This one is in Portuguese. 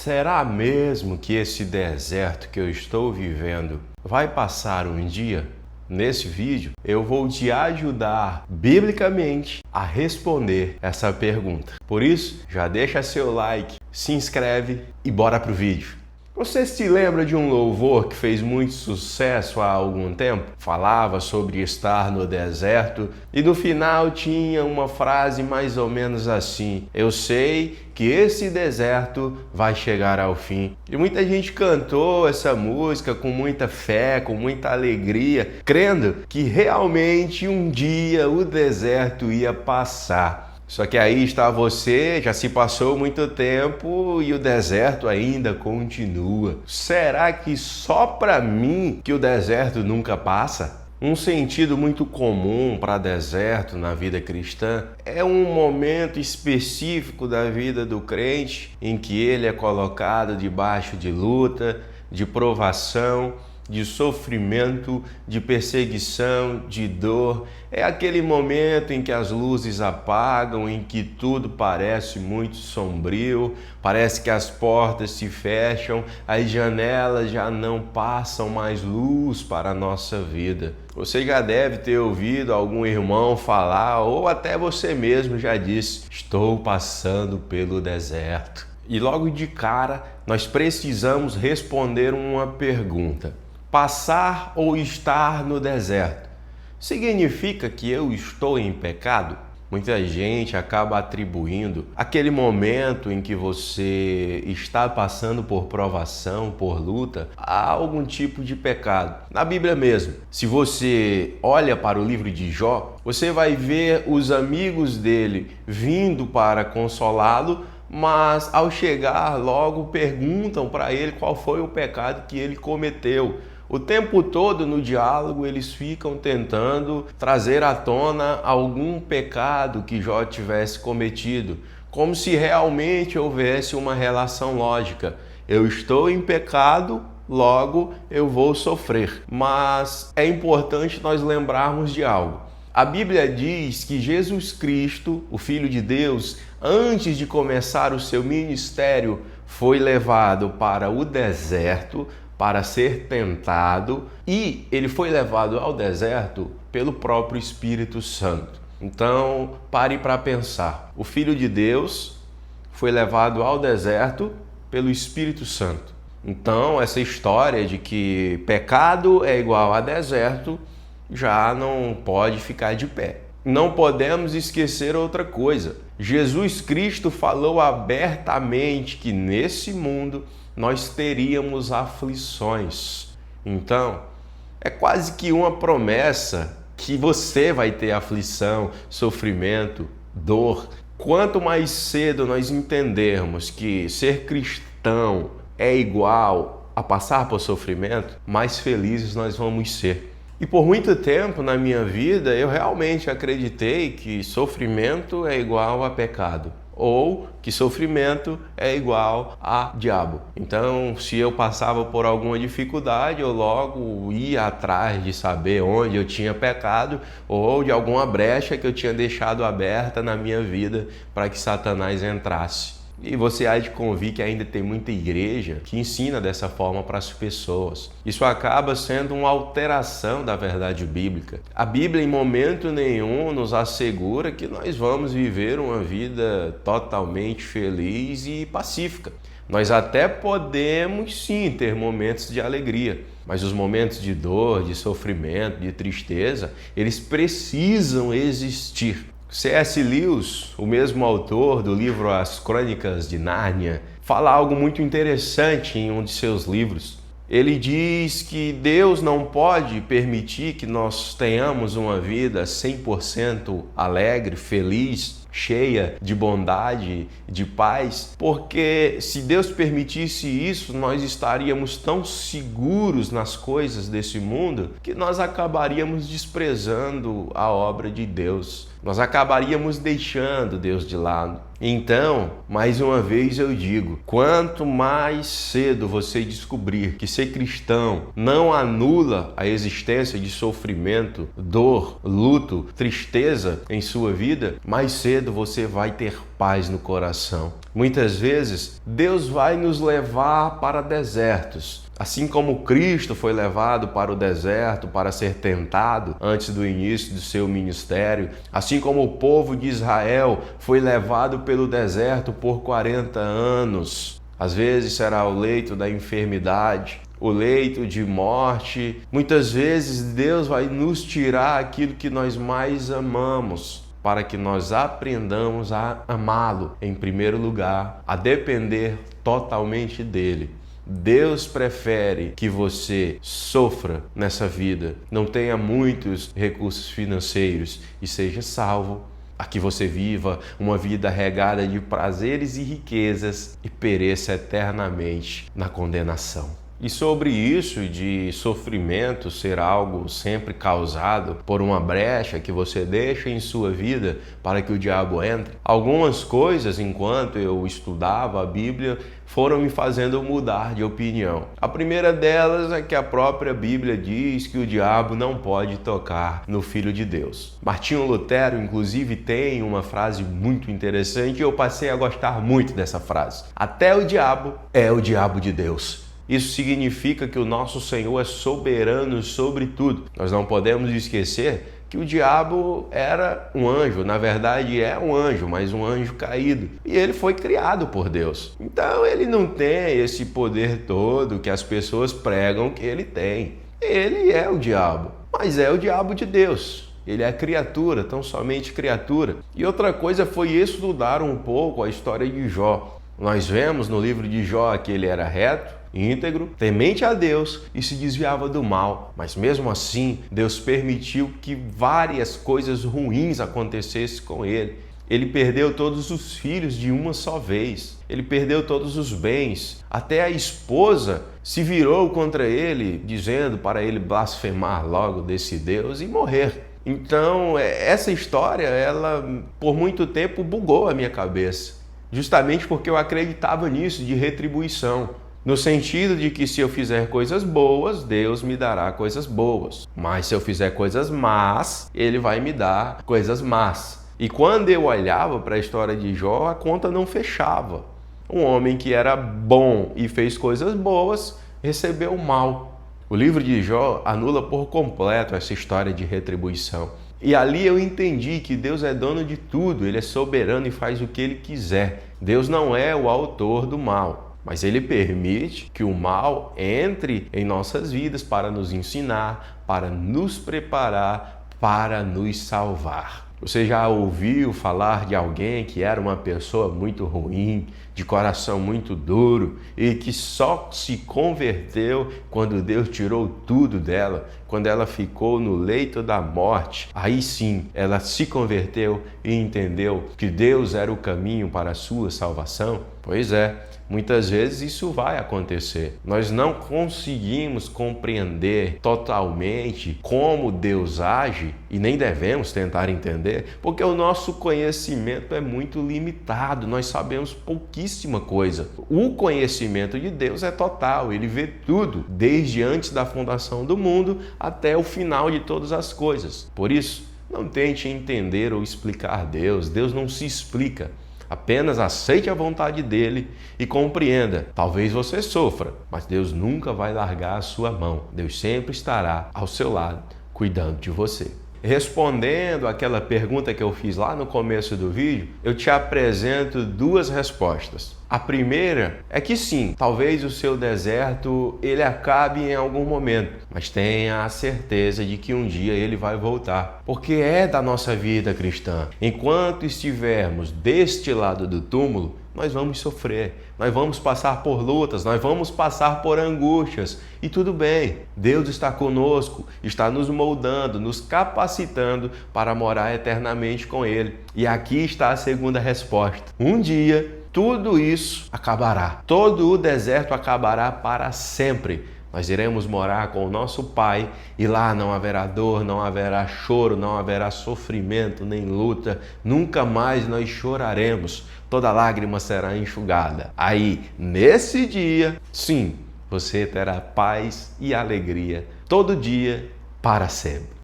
Será mesmo que esse deserto que eu estou vivendo vai passar um dia? Nesse vídeo eu vou te ajudar biblicamente a responder essa pergunta. Por isso, já deixa seu like, se inscreve e bora pro vídeo. Você se lembra de um louvor que fez muito sucesso há algum tempo? Falava sobre estar no deserto e no final tinha uma frase mais ou menos assim: eu sei que esse deserto vai chegar ao fim. E muita gente cantou essa música com muita fé, com muita alegria, crendo que realmente um dia o deserto ia passar. Só que aí está você, já se passou muito tempo e o deserto ainda continua. Será que só para mim que o deserto nunca passa? Um sentido muito comum para deserto na vida cristã é um momento específico da vida do crente em que ele é colocado debaixo de luta, de provação, de sofrimento, de perseguição, de dor. É aquele momento em que as luzes apagam, em que tudo parece muito sombrio, parece que as portas se fecham, as janelas já não passam mais luz para a nossa vida. Você já deve ter ouvido algum irmão falar, ou até você mesmo já disse: estou passando pelo deserto. E logo de cara, nós precisamos responder uma pergunta: passar ou estar no deserto significa que eu estou em pecado? Muita gente acaba atribuindo aquele momento em que você está passando por provação, por luta, a algum tipo de pecado. Na Bíblia mesmo, se você olha para o livro de Jó, você vai ver os amigos dele vindo para consolá-lo, mas ao chegar logo perguntam para ele qual foi o pecado que ele cometeu. O tempo todo no diálogo eles ficam tentando trazer à tona algum pecado que Jó tivesse cometido, como se realmente houvesse uma relação lógica. Eu estou em pecado, logo eu vou sofrer. Mas é importante nós lembrarmos de algo. A Bíblia diz que Jesus Cristo, o Filho de Deus, antes de começar o seu ministério, foi levado para o deserto para ser tentado, e ele foi levado ao deserto pelo próprio Espírito Santo. Então, pare para pensar. O Filho de Deus foi levado ao deserto pelo Espírito Santo. Então, essa história de que pecado é igual a deserto já não pode ficar de pé. Não podemos esquecer outra coisa. Jesus Cristo falou abertamente que nesse mundo nós teríamos aflições. Então, é quase que uma promessa que você vai ter aflição, sofrimento, dor. Quanto mais cedo nós entendermos que ser cristão é igual a passar por sofrimento, mais felizes nós vamos ser. E por muito tempo na minha vida eu realmente acreditei que sofrimento é igual a pecado, ou que sofrimento é igual a diabo. Então, se eu passava por alguma dificuldade, eu logo ia atrás de saber onde eu tinha pecado ou de alguma brecha que eu tinha deixado aberta na minha vida para que Satanás entrasse. E você há de convir que ainda tem muita igreja que ensina dessa forma para as pessoas. Isso acaba sendo uma alteração da verdade bíblica. A Bíblia em momento nenhum nos assegura que nós vamos viver uma vida totalmente feliz e pacífica. Nós até podemos sim ter momentos de alegria, mas os momentos de dor, de sofrimento, de tristeza, eles precisam existir. C.S. Lewis, o mesmo autor do livro As Crônicas de Nárnia, fala algo muito interessante em um de seus livros. Ele diz que Deus não pode permitir que nós tenhamos uma vida 100% alegre, feliz, cheia de bondade, de paz, porque se Deus permitisse isso, nós estaríamos tão seguros nas coisas desse mundo que nós acabaríamos desprezando a obra de Deus. Nós acabaríamos deixando Deus de lado. Então, mais uma vez eu digo, quanto mais cedo você descobrir que ser cristão não anula a existência de sofrimento, dor, luto, tristeza em sua vida, mais cedo cedo você vai ter paz no coração. Muitas vezes, Deus vai nos levar para desertos. Assim como Cristo foi levado para o deserto para ser tentado antes do início do seu ministério, assim como o povo de Israel foi levado pelo deserto por 40 anos. Às vezes será o leito da enfermidade, o leito de morte. Muitas vezes Deus vai nos tirar aquilo que nós mais amamos, para que nós aprendamos a amá-lo em primeiro lugar, a depender totalmente dele. Deus prefere que você sofra nessa vida, não tenha muitos recursos financeiros e seja salvo, a que você viva uma vida regada de prazeres e riquezas e pereça eternamente na condenação. E sobre isso de sofrimento ser algo sempre causado por uma brecha que você deixa em sua vida para que o diabo entre, algumas coisas enquanto eu estudava a Bíblia foram me fazendo mudar de opinião. A primeira delas é que a própria Bíblia diz que o diabo não pode tocar no Filho de Deus. Martinho Lutero, inclusive, tem uma frase muito interessante e eu passei a gostar muito dessa frase. Até o diabo é o diabo de Deus. Isso significa que o nosso Senhor é soberano sobre tudo. Nós não podemos esquecer que o diabo era um anjo, na verdade é um anjo, mas um anjo caído. E ele foi criado por Deus. Então ele não tem esse poder todo que as pessoas pregam que ele tem. Ele é o diabo, mas é o diabo de Deus. Ele é criatura, tão somente criatura. E outra coisa foi estudar um pouco a história de Jó. Nós vemos no livro de Jó que ele era reto, íntegro, temente a Deus e se desviava do mal. Mas mesmo assim, Deus permitiu que várias coisas ruins acontecessem com ele. Ele perdeu todos os filhos de uma só vez. Ele perdeu todos os bens. Até a esposa se virou contra ele, dizendo para ele blasfemar logo desse Deus e morrer. Então, essa história, ela por muito tempo bugou a minha cabeça. Justamente porque eu acreditava nisso, de retribuição. No sentido de que se eu fizer coisas boas, Deus me dará coisas boas. Mas se eu fizer coisas más, Ele vai me dar coisas más. E quando eu olhava para a história de Jó, a conta não fechava. Um homem que era bom e fez coisas boas, recebeu mal. O livro de Jó anula por completo essa história de retribuição. E ali eu entendi que Deus é dono de tudo, Ele é soberano e faz o que Ele quiser. Deus não é o autor do mal, mas Ele permite que o mal entre em nossas vidas para nos ensinar, para nos preparar, para nos salvar. Você já ouviu falar de alguém que era uma pessoa muito ruim, de coração muito duro e que só se converteu quando Deus tirou tudo dela, quando ela ficou no leito da morte? Aí sim, ela se converteu e entendeu que Deus era o caminho para a sua salvação? Pois é. Muitas vezes isso vai acontecer. Nós não conseguimos compreender totalmente como Deus age e nem devemos tentar entender, porque o nosso conhecimento é muito limitado, nós sabemos pouquíssima coisa. O conhecimento de Deus é total, Ele vê tudo, desde antes da fundação do mundo até o final de todas as coisas. Por isso, não tente entender ou explicar Deus, Deus não se explica. Apenas aceite a vontade dele e compreenda. Talvez você sofra, mas Deus nunca vai largar a sua mão. Deus sempre estará ao seu lado, cuidando de você. Respondendo àquela pergunta que eu fiz lá no começo do vídeo, eu te apresento duas respostas. A primeira é que sim, talvez o seu deserto ele acabe em algum momento, mas tenha a certeza de que um dia ele vai voltar, porque é da nossa vida cristã. Enquanto estivermos deste lado do túmulo, nós vamos sofrer, nós vamos passar por lutas, nós vamos passar por angústias. E tudo bem, Deus está conosco, está nos moldando, nos capacitando para morar eternamente com Ele. E aqui está a segunda resposta. Um dia, tudo isso acabará. Todo o deserto acabará para sempre. Nós iremos morar com o nosso Pai e lá não haverá dor, não haverá choro, não haverá sofrimento nem luta. Nunca mais nós choraremos. Toda lágrima será enxugada. Aí, nesse dia, sim, você terá paz e alegria todo dia para sempre.